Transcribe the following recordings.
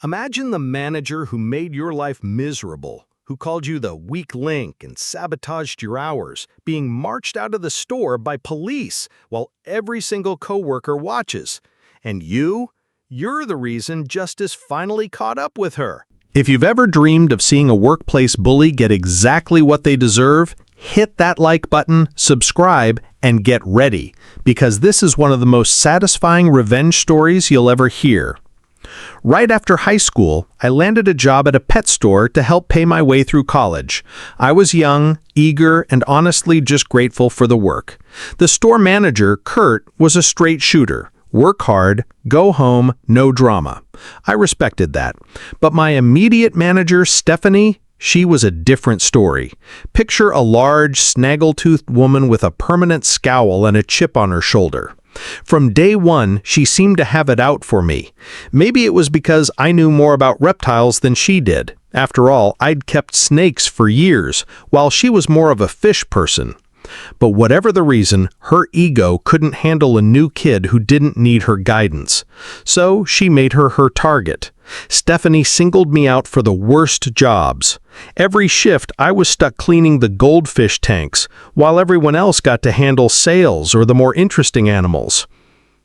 Imagine the manager who made your life miserable, who called you the weak link and sabotaged your hours, being marched out of the store by police while every single coworker watches. And you're the reason justice finally caught up with her. If you've ever dreamed of seeing a workplace bully get exactly what they deserve, hit that like button, subscribe, and get ready, because this is one of the most satisfying revenge stories you'll ever hear. Right after high school, I landed a job at a pet store to help pay my way through college. I was young, eager, and honestly just grateful for the work. The store manager, Kurt, was a straight shooter. Work hard, go home, no drama. I respected that. But my immediate manager, Stephanie, she was a different story. Picture a large, snaggle-toothed woman with a permanent scowl and a chip on her shoulder. From day one, she seemed to have it out for me. Maybe it was because I knew more about reptiles than she did. After all, I'd kept snakes for years, while she was more of a fish person. But whatever the reason, her ego couldn't handle a new kid who didn't need her guidance. So she made her target. Stephanie singled me out for the worst jobs. Every shift, I was stuck cleaning the goldfish tanks, while everyone else got to handle sales or the more interesting animals.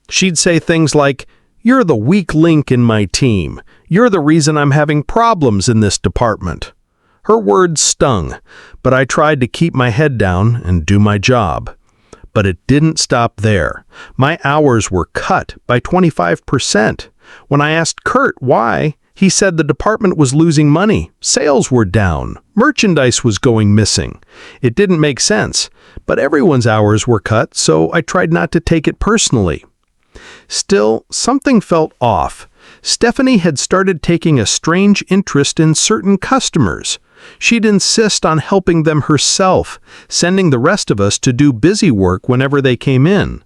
She'd say things like, "You're the weak link in my team. You're the reason I'm having problems in this department." Her words stung, but I tried to keep my head down and do my job. But it didn't stop there. My hours were cut by 25%. When I asked Kurt why, he said the department was losing money, sales were down, merchandise was going missing. It didn't make sense, but everyone's hours were cut, so I tried not to take it personally. Still, something felt off. Stephanie had started taking a strange interest in certain customers. She'd insist on helping them herself, sending the rest of us to do busy work whenever they came in.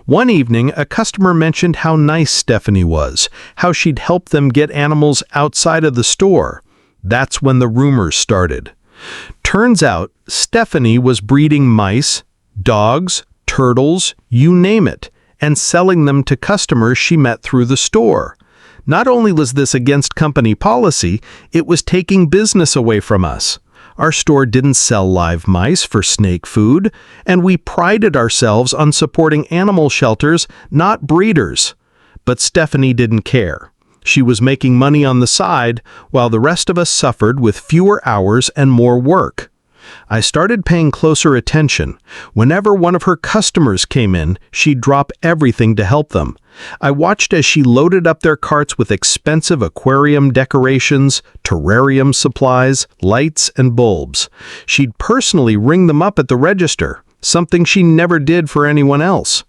One evening, a customer mentioned how nice Stephanie was, how she'd help them get animals outside of the store. That's when the rumors started. Turns out, Stephanie was breeding mice, dogs, turtles, you name it, and selling them to customers she met through the store. Not only was this against company policy, it was taking business away from us. Our store didn't sell live mice for snake food, and we prided ourselves on supporting animal shelters, not breeders. But Stephanie didn't care. She was making money on the side, while the rest of us suffered with fewer hours and more work. I started paying closer attention. Whenever one of her customers came in, she'd drop everything to help them. I watched as she loaded up their carts with expensive aquarium decorations, terrarium supplies, lights, and bulbs. She'd personally ring them up at the register, something she never did for anyone else.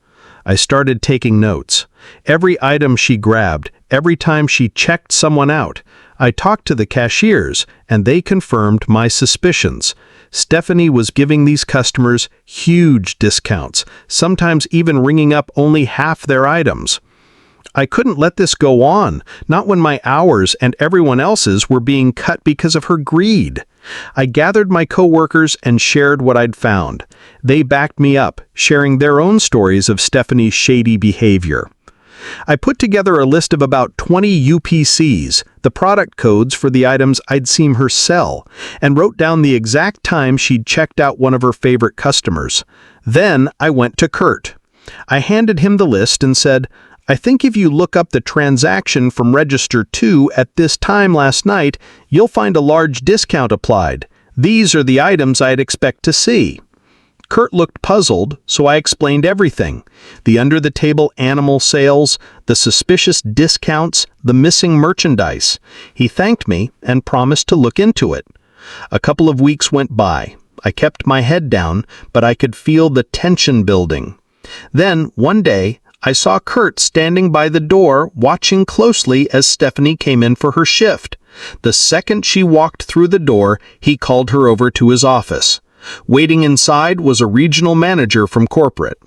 I started taking notes. Every item she grabbed, every time she checked someone out, I talked to the cashiers, and they confirmed my suspicions. Stephanie was giving these customers huge discounts, sometimes even ringing up only half their items. I couldn't let this go on, not when my hours and everyone else's were being cut because of her greed. I gathered my coworkers and shared what I'd found. They backed me up, sharing their own stories of Stephanie's shady behavior. I put together a list of about 20 UPCs, the product codes for the items I'd seen her sell, and wrote down the exact time she'd checked out one of her favorite customers. Then I went to Kurt. I handed him the list and said, "I think if you look up the transaction from Register 2 at this time last night, you'll find a large discount applied. These are the items I'd expect to see." Kurt looked puzzled, so I explained everything. The under-the-table animal sales, the suspicious discounts, the missing merchandise. He thanked me and promised to look into it. A couple of weeks went by. I kept my head down, but I could feel the tension building. Then, one day, I saw Kurt standing by the door, watching closely as Stephanie came in for her shift. The second she walked through the door, he called her over to his office. Waiting inside was a regional manager from corporate.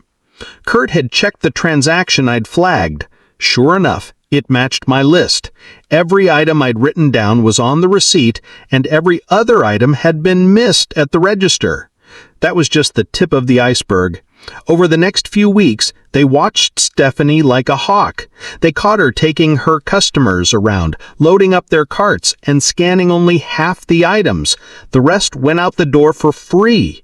Kurt had checked the transaction I'd flagged. Sure enough, it matched my list. Every item I'd written down was on the receipt, and every other item had been missed at the register. That was just the tip of the iceberg. Over the next few weeks, they watched Stephanie like a hawk. They caught her taking her customers around, loading up their carts and scanning only half the items. The rest went out the door for free.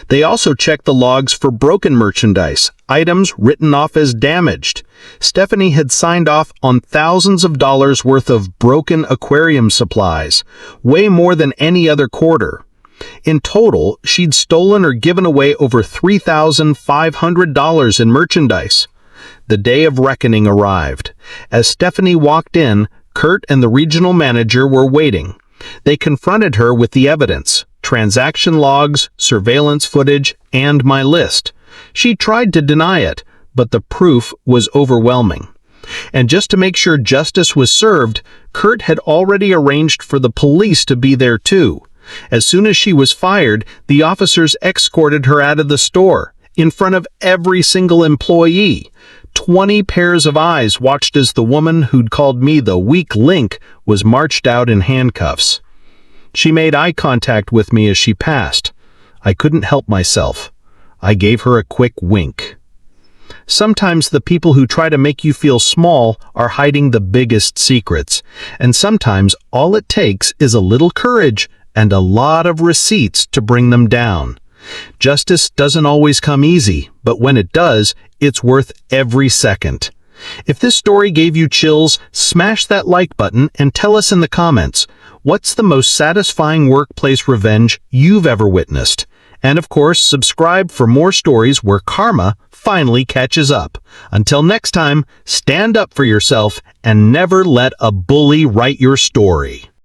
They also checked the logs for broken merchandise, items written off as damaged. Stephanie had signed off on thousands of dollars worth of broken aquarium supplies, way more than any other quarter. In total, she'd stolen or given away over $3,500 in merchandise. The day of reckoning arrived. As Stephanie walked in, Kurt and the regional manager were waiting. They confronted her with the evidence: transaction logs, surveillance footage, and my list. She tried to deny it, but the proof was overwhelming. And just to make sure justice was served, Kurt had already arranged for the police to be there too. As soon as she was fired, the officers escorted her out of the store, in front of every single employee. 20 pairs of eyes watched as the woman who'd called me the weak link was marched out in handcuffs. She made eye contact with me as she passed. I couldn't help myself. I gave her a quick wink. Sometimes the people who try to make you feel small are hiding the biggest secrets, and sometimes all it takes is a little courage and a lot of receipts to bring them down. Justice doesn't always come easy, but when it does, it's worth every second. If this story gave you chills, smash that like button and tell us in the comments, what's the most satisfying workplace revenge you've ever witnessed? And of course, subscribe for more stories where karma finally catches up. Until next time, stand up for yourself and never let a bully write your story.